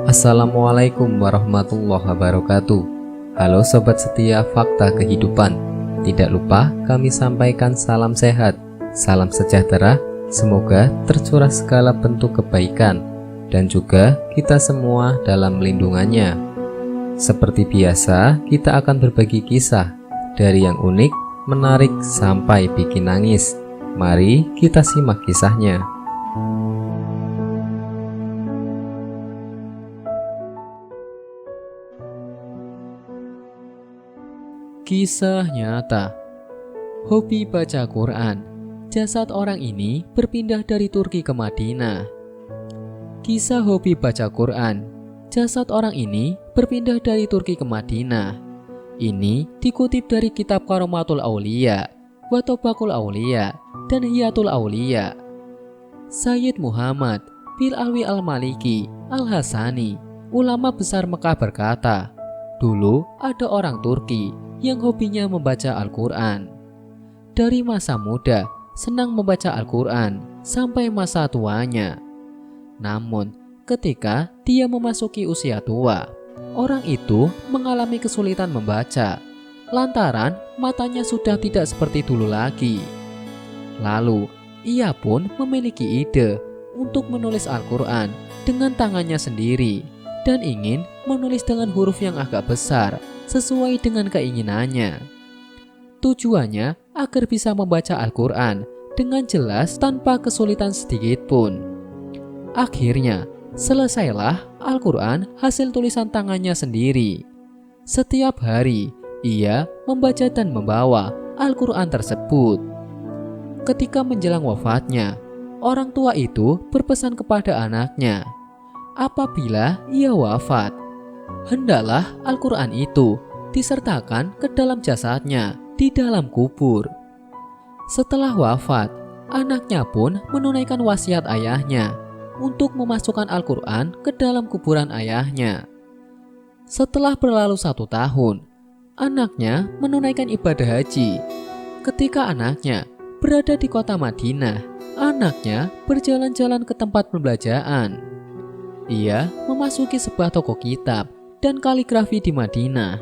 Assalamualaikum warahmatullahi wabarakatuh. Halo sobat setia Fakta Kehidupan. Tidak lupa kami sampaikan salam sehat, salam sejahtera. Semoga tercurah segala bentuk kebaikan dan juga kita semua dalam lindungannya. Seperti biasa, kita akan berbagi kisah dari yang unik, menarik sampai bikin nangis. Mari kita simak kisahnya. Kisah nyata. Hobi baca Quran. Jasad orang ini berpindah dari Turki ke Madinah. Kisah hobi baca Quran. Jasad orang ini berpindah dari Turki ke Madinah. Ini dikutip dari kitab Karomatul Aulia, Watobakul Aulia, dan Hiyatul Aulia. Sayyid Muhammad bin Alwi Al-Maliki Al-Hasani, ulama besar Mekah berkata, dulu ada orang Turki yang hobinya membaca Al-Quran. Dari masa muda, senang membaca Al-Quran sampai masa tuanya. Namun, ketika dia memasuki usia tua, orang itu mengalami kesulitan membaca, lantaran matanya sudah tidak seperti dulu lagi. Lalu, ia pun memiliki ide untuk menulis Al-Quran dengan tangannya sendiri dan ingin menulis dengan huruf yang agak besar sesuai dengan keinginannya. Tujuannya agar bisa membaca Al-Quran dengan jelas tanpa kesulitan sedikit pun. Akhirnya, selesailah Al-Quran hasil tulisan tangannya sendiri. Setiap hari, ia membaca dan membawa Al-Quran tersebut. Ketika menjelang wafatnya, orang tua itu berpesan kepada anaknya, apabila ia wafat, hendaklah Al-Quran itu disertakan ke dalam jasadnya di dalam kubur. Setelah wafat, anaknya pun menunaikan wasiat ayahnya untuk memasukkan Al-Quran ke dalam kuburan ayahnya. Setelah berlalu 1 tahun, anaknya menunaikan ibadah haji. Ketika anaknya berada di kota Madinah, anaknya berjalan-jalan ke tempat pembelajaran. Ia memasuki sebuah toko kitab dan kaligrafi di Madinah.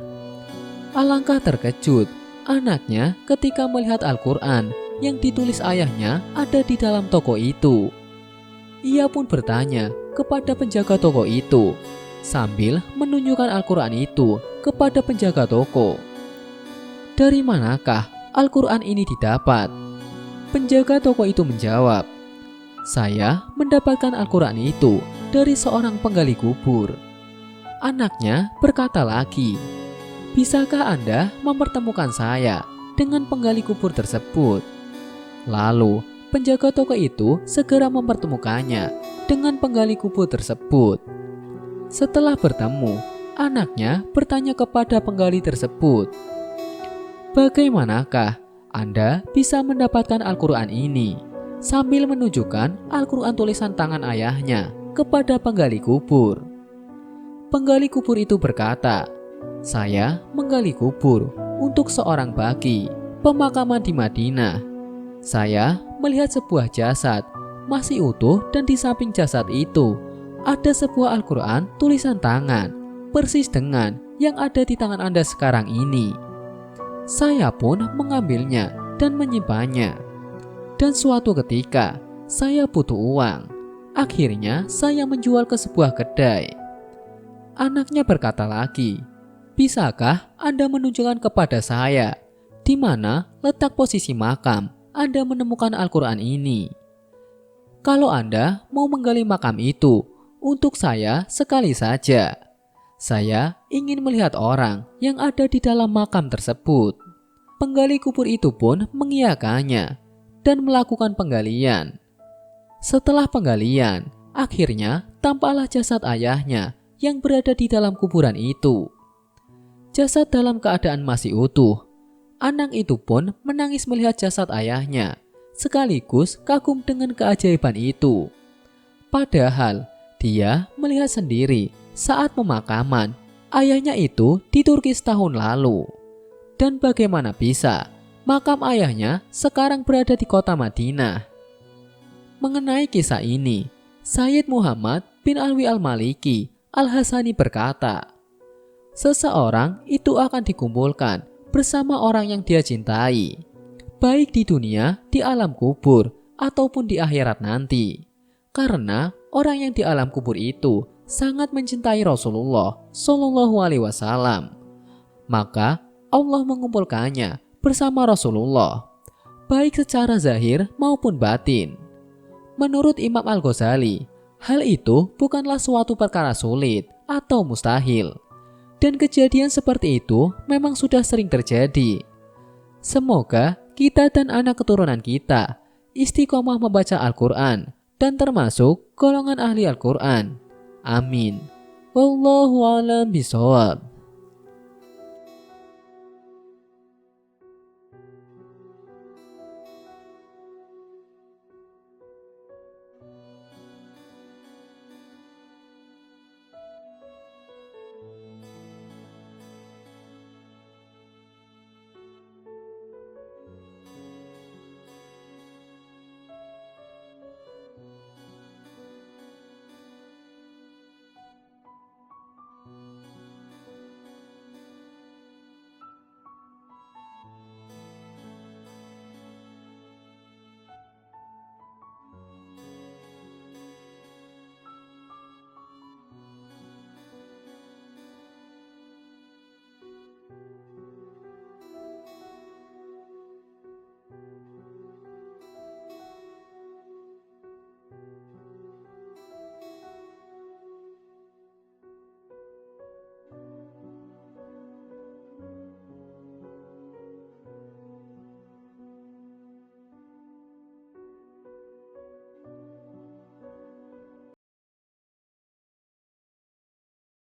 Alangkah terkejut anaknya ketika melihat Al-Quran yang ditulis ayahnya ada di dalam toko itu. Ia pun bertanya kepada penjaga toko itu sambil menunjukkan Al-Quran itu kepada penjaga toko. Dari manakah Al-Quran ini didapat? Penjaga toko itu menjawab, saya mendapatkan Al-Quran itu dari seorang penggali kubur. Anaknya berkata lagi, bisakah Anda mempertemukan saya dengan penggali kubur tersebut? Lalu, penjaga toko itu segera mempertemukannya dengan penggali kubur tersebut. Setelah bertemu, anaknya bertanya kepada penggali tersebut, bagaimanakah Anda bisa mendapatkan Al-Quran ini? Sambil menunjukkan Al-Quran tulisan tangan ayahnya kepada penggali kubur. Penggali kubur itu berkata, saya menggali kubur untuk seorang baki, pemakaman di Madinah. Saya melihat sebuah jasad masih utuh dan di samping jasad itu ada sebuah Al-Quran tulisan tangan, persis dengan yang ada di tangan Anda sekarang ini. Saya pun mengambilnya dan menyimpannya. Dan suatu ketika, saya butuh uang. Akhirnya saya menjual ke sebuah kedai. Anaknya berkata lagi, bisakah Anda menunjukkan kepada saya di mana letak posisi makam Anda menemukan Al-Quran ini? Kalau Anda mau menggali makam itu untuk saya sekali saja. Saya ingin melihat orang yang ada di dalam makam tersebut. Penggali kubur itu pun mengiyakannya dan melakukan penggalian. Setelah penggalian, akhirnya tampaklah jasad ayahnya yang berada di dalam kuburan itu. Jasad dalam keadaan masih utuh. Anak itu pun menangis melihat jasad ayahnya, sekaligus kagum dengan keajaiban itu. Padahal dia melihat sendiri saat pemakaman ayahnya itu di Turki setahun lalu. Dan bagaimana bisa makam ayahnya sekarang berada di kota Madinah? Mengenai kisah ini, Sayyid Muhammad bin Alwi Al-Maliki Al-Hasani berkata, seseorang itu akan dikumpulkan bersama orang yang dia cintai, baik di dunia, di alam kubur, ataupun di akhirat nanti. Karena orang yang di alam kubur itu sangat mencintai Rasulullah Shallallahu Alaihi Wasallam, maka Allah mengumpulkannya bersama Rasulullah, baik secara zahir maupun batin. Menurut Imam Al-Ghazali, hal itu bukanlah suatu perkara sulit atau mustahil. Dan kejadian seperti itu memang sudah sering terjadi. Semoga kita dan anak keturunan kita istiqomah membaca Al-Quran dan termasuk golongan ahli Al-Quran. Amin. Wallahu a'lam bishawab.